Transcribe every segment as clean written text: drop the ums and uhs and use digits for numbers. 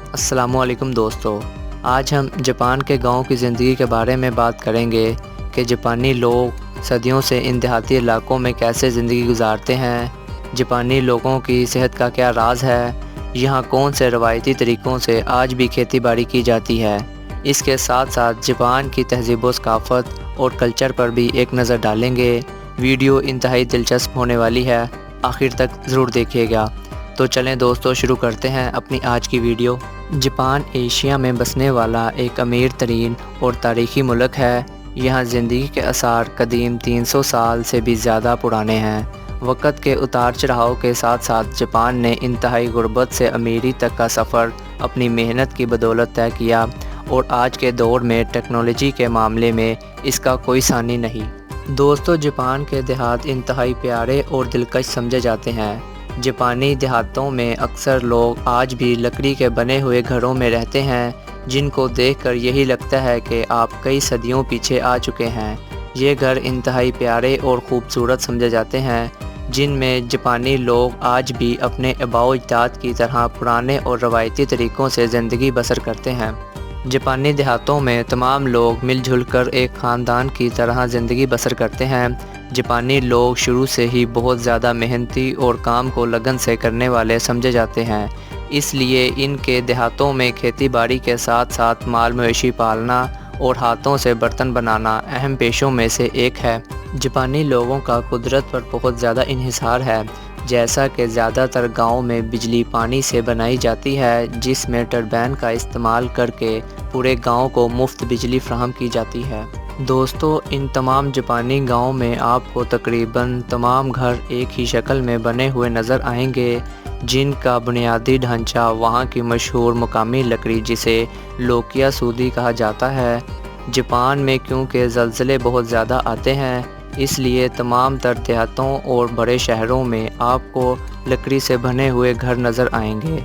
अस्सलामु अलैकुम दोस्तों, आज हम जापान के गाँव की ज़िंदगी के बारे में बात करेंगे कि जापानी लोग सदियों से इन देहाती इलाकों में कैसे ज़िंदगी गुजारते हैं। जापानी लोगों की सेहत का क्या राज है, यहाँ कौन से रवायती तरीक़ों से आज भी खेती बाड़ी की जाती है। इसके साथ साथ जापान की तहज़ीब व सकाफ़त और कल्चर पर भी एक नज़र डालेंगे। वीडियो इंतहाई दिलचस्प होने वाली है, आखिर तक ज़रूर देखिएगा। तो चलें दोस्तों, शुरू करते हैं अपनी आज की वीडियो। जापान एशिया में बसने वाला एक अमीर तरीन और तारीख़ी मुल्क है। यहाँ ज़िंदगी के आसार कदीम 300 साल से भी ज़्यादा पुराने हैं। वक़्त के उतार चढ़ाव के साथ साथ जापान ने इंतहाई गुर्बत से अमीरी तक का सफ़र अपनी मेहनत की बदौलत तय किया और आज के दौर में टेक्नोलॉजी के मामले में इसका कोई सानी नहीं। दोस्तों, जापान के देहात इंतहाई प्यारे और दिलकश समझे जाते हैं। जापानी देहातों में अक्सर लोग आज भी लकड़ी के बने हुए घरों में रहते हैं, जिनको देखकर यही लगता है कि आप कई सदियों पीछे आ चुके हैं। ये घर इंतहाई प्यारे और ख़ूबसूरत समझे जाते हैं, जिनमें जापानी लोग आज भी अपने आबाओ अजदाद की तरह पुराने और रवायती तरीक़ों से ज़िंदगी बसर करते हैं। जापानी देहातों में तमाम लोग मिलजुल कर एक ख़ानदान की तरह ज़िंदगी बसर करते हैं। जापानी लोग शुरू से ही बहुत ज़्यादा मेहनती और काम को लगन से करने वाले समझे जाते हैं, इसलिए इनके देहातों में खेती बाड़ी के साथ साथ माल मवेशी पालना और हाथों से बर्तन बनाना अहम पेशों में से एक है। जापानी लोगों का कुदरत पर बहुत ज़्यादा इन्हिसार है, जैसा कि ज़्यादातर गाँव में बिजली पानी से बनाई जाती है, जिसमें टरबाइन का इस्तेमाल करके पूरे गाँव को मुफ्त बिजली फराहम की जाती है। दोस्तों, इन तमाम जापानी गाँव में आपको तकरीबन तमाम घर एक ही शक्ल में बने हुए नज़र आएंगे, जिनका बुनियादी ढांचा वहाँ की मशहूर मकामी लकड़ी जिसे लोकिया सूदी कहा जाता है। जापान में क्योंकि ज़लज़ले बहुत ज़्यादा आते हैं, इसलिए तमाम तर देहातों और बड़े शहरों में आपको लकड़ी से बने हुए घर नज़र आएंगे।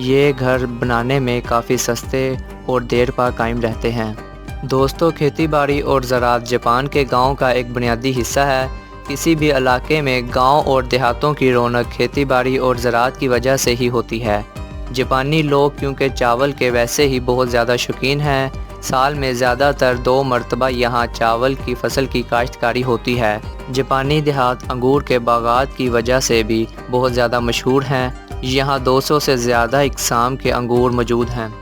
ये घर बनाने में काफ़ी सस्ते और देर पा कायम रहते हैं। दोस्तों, खेती बाड़ी और ज़राअत जापान के गांव का एक बुनियादी हिस्सा है। किसी भी इलाके में गांव और देहातों की रौनक खेती बाड़ी और ज़राअत की वजह से ही होती है। जापानी लोग क्योंकि चावल के वैसे ही बहुत ज़्यादा शौकीन हैं, साल में ज़्यादातर 2 मरतबा यहाँ चावल की फसल की काश्तकारी होती है। जापानी देहात अंगूर के बागात की वजह से भी बहुत ज़्यादा मशहूर हैं। यहाँ 200 से ज़्यादा इक़साम के अंगूर मौजूद हैं।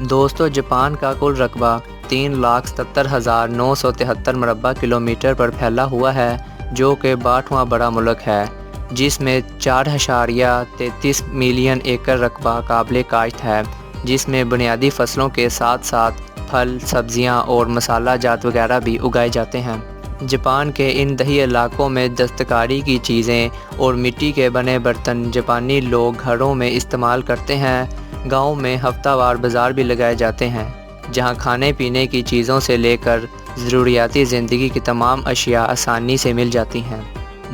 दोस्तों, जापान का कुल रकबा 3,70,973 मरबा किलोमीटर पर फैला हुआ है, जो कि 62वां बड़ा मुल्क है, जिसमें 4.33 मिलियन एकड़ रकबा काबिल काश्त है, जिसमें बुनियादी फसलों के साथ साथ फल, सब्जियां और मसाला जात वगैरह भी उगाए जाते हैं। जापान के इन दही इलाकों में दस्तकारी की चीज़ें और मिट्टी के बने बर्तन जापानी लोग घरों में इस्तेमाल करते हैं। गाँव में हफ्तावार बाज़ार भी लगाए जाते हैं, जहां खाने पीने की चीज़ों से लेकर ज़रूरियाती ज़िंदगी की तमाम अशिया आसानी से मिल जाती हैं।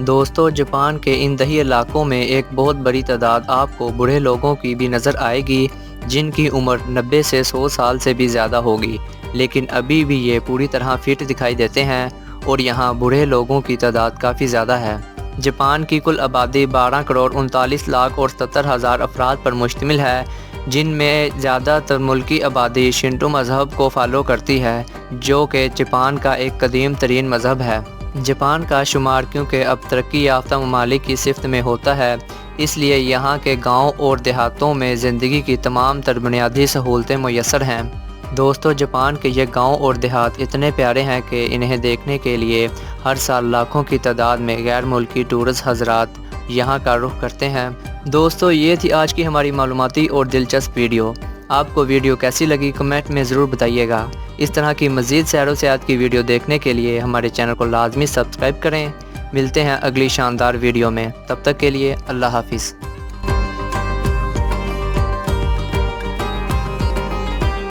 दोस्तों, जापान के इन दही इलाकों में एक बहुत बड़ी तादाद आपको बूढ़े लोगों की भी नज़र आएगी, जिनकी उम्र 90 से 100 साल से भी ज़्यादा होगी, लेकिन अभी भी ये पूरी तरह फिट दिखाई देते हैं और यहाँ बूढ़े लोगों की तादाद काफ़ी ज़्यादा है। जापान की कुल आबादी 12,39,70,000 अफराद पर मुश्तमिल है, जिनमें ज़्यादातर मुल्की आबादी शिंटो मज़हब को फॉलो करती है, जो कि जापान का एक कदीम तरीन मज़हब है। जापान का शुमार क्योंकि अब तरक्की याफ्ता ममालिक की सिफ्त में होता है, इसलिए यहाँ के गाँव और देहातों में ज़िंदगी की तमाम तर बुनियादी सहूलतें मुयस्सर हैं। दोस्तों, जापान के ये गांव और देहात इतने प्यारे हैं कि इन्हें देखने के लिए हर साल लाखों की तादाद में गैर मुल्की टूरिस्ट हज़रात यहाँ का रुख करते हैं। दोस्तों, ये थी आज की हमारी मालूमाती और दिलचस्प वीडियो। आपको वीडियो कैसी लगी कमेंट में ज़रूर बताइएगा। इस तरह की मज़ीद सैर व सियाहत की वीडियो देखने के लिए हमारे चैनल को लाजमी सब्सक्राइब करें। मिलते हैं अगली शानदार वीडियो में, तब तक के लिए अल्लाह हाफिज़।